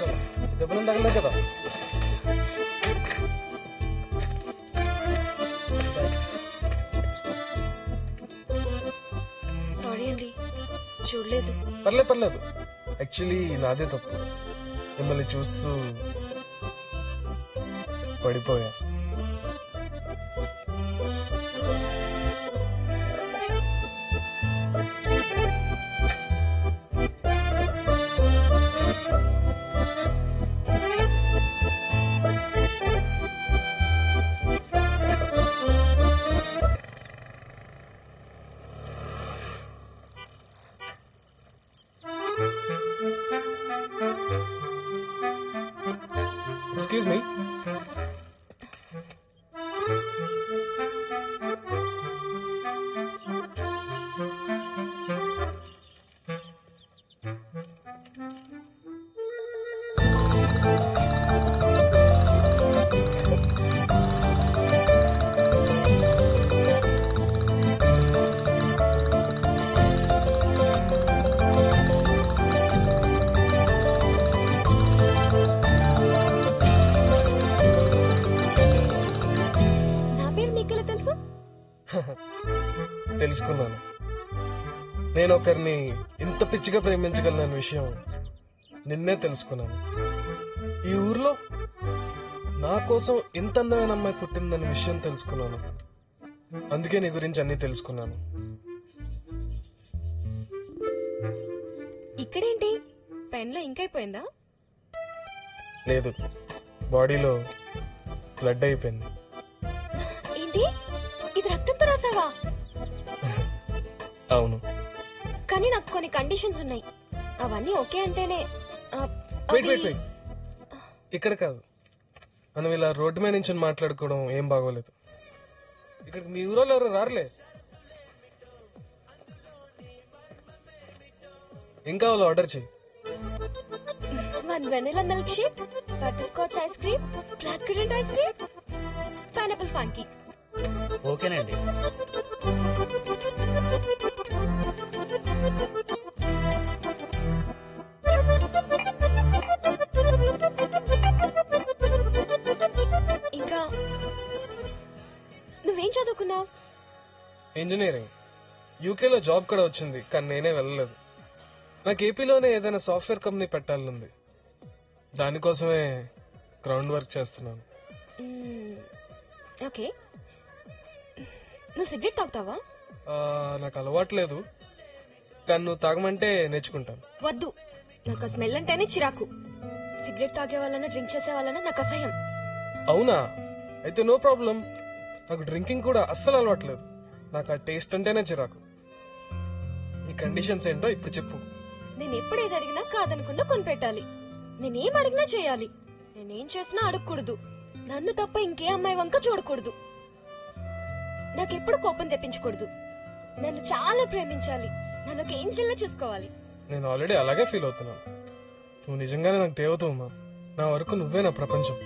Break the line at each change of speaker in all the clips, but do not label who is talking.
అవసరం, దెబ్బలు తగలే కదా.
సారీ అండి, చూడలేదు.
పర్లేదు. యాక్చువల్లీ నాదే తప్పు. మిమ్మల్ని చూస్తూ పడిపోయా. Excuse me. తెలుసుకున్నాను, నేను ఒకరిని ఇంత పిచ్చిగా ప్రేమించగలన విషయం నిన్నే తెలుసుకున్నాను. ఈ ఊర్లో నా కోసం ఇంత అందమైన అమ్మాయి పుట్టిందనే విషయం తెలుసుకున్నాను. అందుకే నీ గురించి అన్ని తెలుసుకున్నాను.
ఇక్కడేంటి, పెన్ లో ఇంకైపోయిందా?
లేదు, బాడీలో బ్లడ్ అయిపోయింది.
ఏంటి, ఇది రక్తంతో రాసావా?
అవును,
కానీ నాకు కొన్ని కండిషన్స్ ఉన్నాయి. అవన్నీ ఓకే అంటేనే.
వెయిట్ ఇక్కడ కాదు, మనం ఇలా రోడ్డు మీద నుంచి మాట్లాడుకోవడం ఏం బాగోలేదు. ఇక్కడికి మీ ఊరోళ్ళు ఎవరు రారులే. ఏం కావాలో ఆర్డర్ చెయ్యి.
1 vanilla milk shake, butterscotch ice cream, black currant ice cream, pineapple funky.
ఓకేనండి.
ఇంకా నువ్వేం చదువుకున్నావు?
ఇంజనీరింగ్. యూకేలో జాబ్ కూడా వచ్చింది, కానీ నేనే వెళ్ళలేదు. నాకు ఏపీలోనే ఏదైనా సాఫ్ట్వేర్ కంపెనీ పెట్టాలనుంది. దానికోసమే గ్రౌండ్ వర్క్ చేస్తున్నాను.
ఓకే, నువ్వు సిగరెట్ తాగుతావా?
నాకు అలవాట్లేదు, కానీ నువ్వు తాగమంటే నేర్చుకుంటాను.
వద్దు, నాకు ఆ స్మెల్ అంటేనే చిరాకు. సిగరెట్ తాగే వాళ్ళన డ్రింక్ చేసే వాళ్ళన నాకు అసహ్యం.
అవునా, అయితే నో ప్రాబ్లం. నాకు డ్రింకింగ్ కూడా అస్సలు అలవాట్లేదు. నాకు ఆ టేస్ట్ అంటేనే చిరాకు. నీ కండిషన్స్ ఏంటో ఇప్పుడు చెప్పు.
నేను ఎప్పుడు ఏది అడిగినా కాదనకుండా కొనిపెట్టాలి. నేనేం అడిగినా చేయాలి. నేనేం చేసినా అడగకూడదు. నన్ను తప్ప ఇంకే అమ్మాయి వంక చూడకూడదు. నాకెప్పుడు కోపం తెప్పించకూడదు. నన్ను చాలా ప్రేమించాలి. నన్ను ఒక ఏంజెల్లా చూసుకోవాలి.
నేను ఆల్రెడీ అలాగే ఫీల్ అవుతున్నాను. నువ్వు నిజంగానే నాకు దేవతమ్మా. నా వరకు నువ్వే నా ప్రపంచం.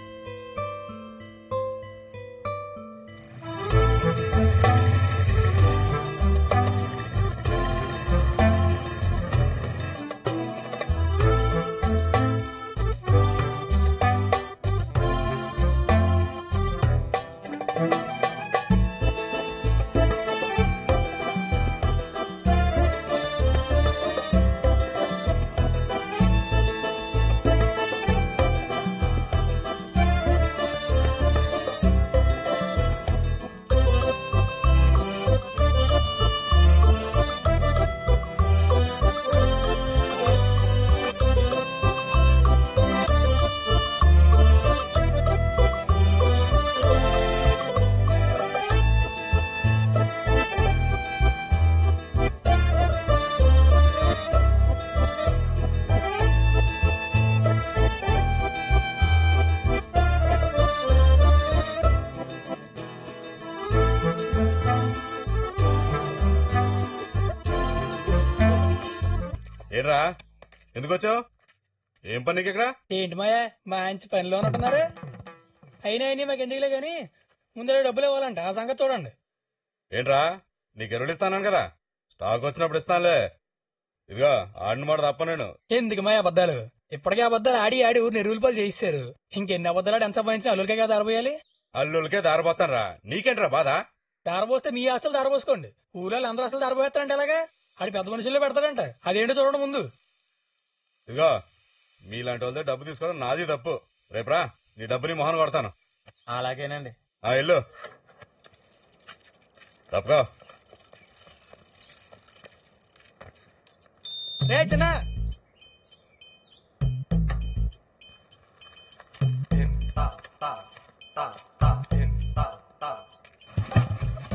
ఏడ్రా, ఎందుకు వచ్చావు? ఏం పనికి ఇక్కడ?
ఏంటి మాయా, మంచి పనిలో ఉంటున్నారు. అయినా అయినా మాకు ఎందుకులే గాని ముందర డబ్బులు ఇవ్వాలంట, ఆ సంగతి చూడండి.
ఏంట్రా, నీకు ఎరువులు ఇస్తాను కదా, స్టాక్ వచ్చినప్పుడు ఇస్తానులే. ఇదిగో ఆడిన మాట తప్ప నేను.
ఎందుకు మాయా అబద్దాలు? ఇప్పటికే అబద్ధాలు ఆడి ఆడి ఊరు నెరువుల పాలు చేయిస్తారు. ఇంకెన్ని అబద్ధాలు ఆడి ఎంత సంపాదించిన అల్లుడికే కదా దారపోయాలి.
అల్లులకే దారిపోతాను నీకేంట్రా బాధ?
దారపోస్తే మీ ఆస్తులు దారపోసుకోండి. ఊళ్ళో అందరూ అసలు దారపోతారంటే ఎలాగా? ఆడి పెద్ద మనుషుల్లో పెడతాడంట. అదేంటో చూడండి ముందు.
ఇదిగో మీలాంటి వాళ్ళతో డబ్బు తీసుకోవడం నాది తప్పు. రేపురా నీ డబ్బుని మొహన్ కొడతాను.
అలాగేనండి.
ఇల్లు తప్పుకో.
రే చిన్న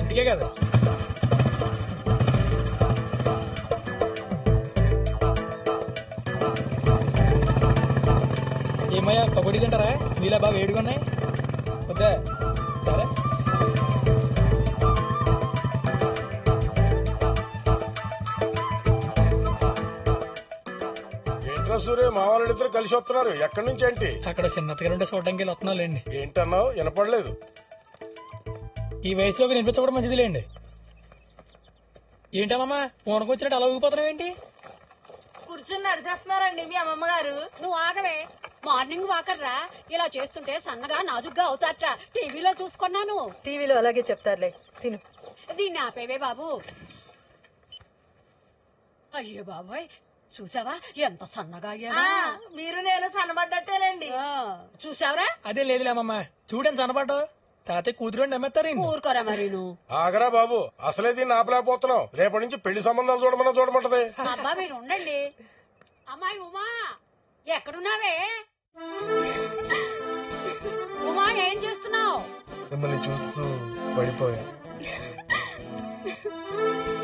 ఇంటికే కదా. ఏమయ్యా పకోడీ తింటారా? మీలా బాగా వేడిగా ఉన్నాయి. వద్దా? సరే.
ఏంట్రా సూర్య మా వాళ్ళిద్దరు కలిసి వస్తున్నారు. ఎక్కడి నుంచి ఏంటి?
అక్కడ చిన్నతగా ఉంటే చూడటానికి వెళ్ళి వస్తున్నావులేండి.
ఏంటన్నావు? వినపడలేదు.
ఈ వయసులోకి వినిపించకూడదు మంచిదిలేండి. ఏంటమ్మా ఊనకొచ్చినట్టు అలా ఊగిపోతున్నావు ఏంటి?
కూర్చుని నడిచేస్తున్నారండి మీ అమ్మమ్మ గారు.
నువ్వు ఆగవే. మార్నింగ్ వాకర్ రా. ఇలా చేస్తుంటే సన్నగా నాజుగ్గా అవుతారట. టీవీలో చూసుకున్నాను.
టీవీలో అలాగే చెప్తారులే. తిను.
దీన్ని ఆపేవే బాబు. అయ్యో బాబోయ్, చూసావా ఎంత సన్నగా అయ్యాను.
మీరు నేను సన్నబడ్డట్టేలేండి.
చూసావరా?
అదే లేదులే అమ్మమ్మ, చూడని సన్నపడ్డావు. తాతయ్య కూతురు నమ్మేస్తారు.
ఊరుకోరా మరి నువ్వు.
ఆగరా బాబు, అసలే దీన్ని ఆపలేకపోతున్నావు. రేపటి నుంచి పెళ్లి సంబంధాలు చూడమంటది.
అబ్బా మీరు ఉండండి. అమ్మాయి ఉమా ఎక్కడున్నావే? ఉమా ఏం చేస్తున్నావు?
మిమ్మల్ని చూస్తూ పడిపోయా.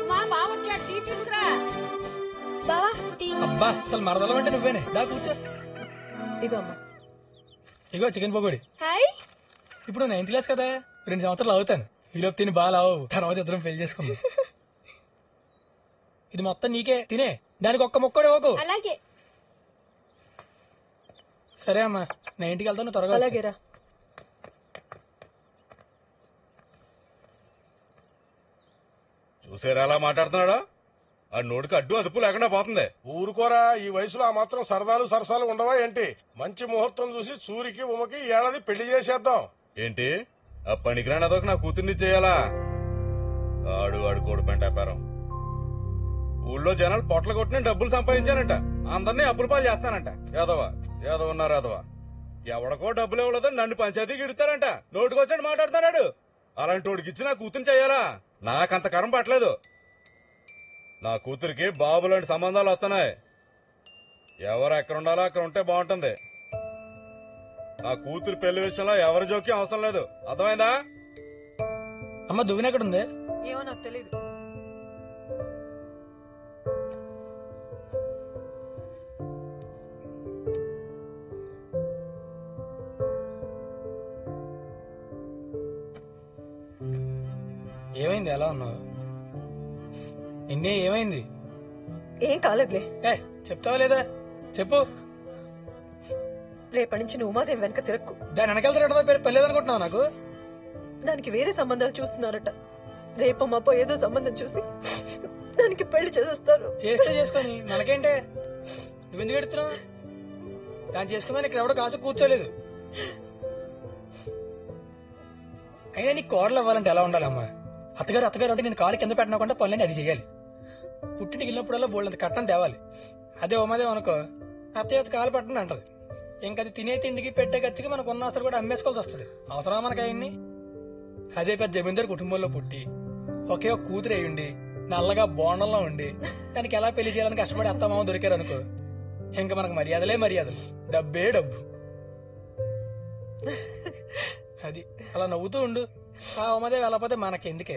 మా బావ వచ్చాడు, టీ తీసుకురా.
బావా టీ.
అబ్బా అసలు మరదలం అంటే నువ్వేనే. దా కూర్చో.
ఇగో అమ్మా.
ఇగో చికెన్ పకోడీ.
హాయ్.
ఇప్పుడు 9th క్లాస్ కదా, 2 సంవత్సరాలు అవుతాను. ఈలోపు తిని బాగా లావు, తర్వాత ఇద్దరం పెళ్లి చేసుకుందాం. ఇది మొత్తం నీకే, తినే. దానికి ఒక్క ముక్కడే ఓకు.
అలాగే.
సరే అమ్మా, నా ఇంటికి వెళ్తాను, త్వరగా వచ్చేయ్.
అలాగేరా.
చూసారా అలా మాట్లాడుతున్నాడా? ఆ నోటికి అడ్డు అదుపు లేకుండా పోతుంది.
ఊరుకోరా, ఈ వయసులో ఆ మాత్రం సరదాలు సరసాలు ఉండవా ఏంటి? మంచి ముహూర్తం చూసి సూరికి ఉమకి ఈ ఏడాది పెళ్లి చేసేద్దాం.
ఏంటి ఆ పనికిరాని అదొక నా కూతుర్ని చేయాలా? ఆడు కోడి పెంట వ్యాపారం. ఊళ్ళో జనాలు పొట్ల కొట్టిన డబ్బులు సంపాదించానంట. అందరినీ అప్పుల పాలు చేస్తానంట. యాదవ ఎవడకో డబ్బులు ఇవ్వలేదో నన్ను పంచాయతీకి ఇడతారంట. నోటికొచ్చాడు మాట్లాడుతున్నాడు. అలాంటి వాడికిచ్చి నా కూతుర్ని చెయ్యాలా? నాకంత కరం పట్టలేదు. నా కూతురికి బాబు లాంటి సంబంధాలు వస్తున్నాయి. ఎవరు ఎక్కడ ఉండాలో అక్కడ ఉంటే బాగుంటుంది. నా కూతురు పెళ్లి విషయంలో ఎవరి జోక్యం అవసరం లేదు. అర్థమైందా?
అమ్మ దువ్వెన ఎక్కడ ఉంది?
ఏమో నాకు తెలీదు.
ఏమైంది? ఎలా ఉన్నావు? నిన్నే ఏమైంది?
ఏం కాలేదులే.
చెప్తావా లేదా? చెప్పు.
రేపటి నుంచి నువ్వు ఉమాదేవి వెనక తిరక్కు.
దాని వెనకాల పేరు పెళ్ళేదనుకుంటున్నావు నాకు?
దానికి వేరే సంబంధాలు చూస్తున్నారట. రేపు మాపో ఏదో సంబంధం చూసి దానికి పెళ్లి చేసేస్తారు.
చేస్తే చేసుకొని మనకేంటే? నువ్వెందుకు ఎడుతున్నావు? దాన్ని చేసుకుందా ఇక్కడ ఎవడో కాసు కూర్చోలేదు. అయినా నీకు కోడలు అవ్వాలంటే ఎలా ఉండాలమ్మా? అత్తగారు అంటే నేను కాలు కింద పెట్టినాకుండా పనులని అది చేయాలి. పుట్టింటికి వెళ్ళినప్పుడల్లా బోళ్ళంత కట్టం తేవాలి. అదే ఉమాదేవి అనుకో, అత్తయ్య కాలు పట్టని అంటది. ఇంకది తినే తిండికి పెట్టే ఖర్చుకి మనకు ఉన్న అసలు కూడా అమ్మేసుకోవాల్సి వస్తుంది. అవసరమా మనకు ఆయన్ని? అదే పెద్ద జమీందారు కుటుంబంలో పుట్టి ఒకే ఒక కూతురు అయ్యుండి నల్లగా బోండంలో ఉండి దానికి ఎలా పెళ్లి చేయాలని కష్టపడి అత్తమామ దొరికారు అనుకో, ఇంకా మనకు మర్యాదలే మర్యాదలు, డబ్బే డబ్బు. అది అలా నవ్వుతూ ఉండు. ఆ ఉమాదేవి వెళ్ళకపోతే మనకెందుకే?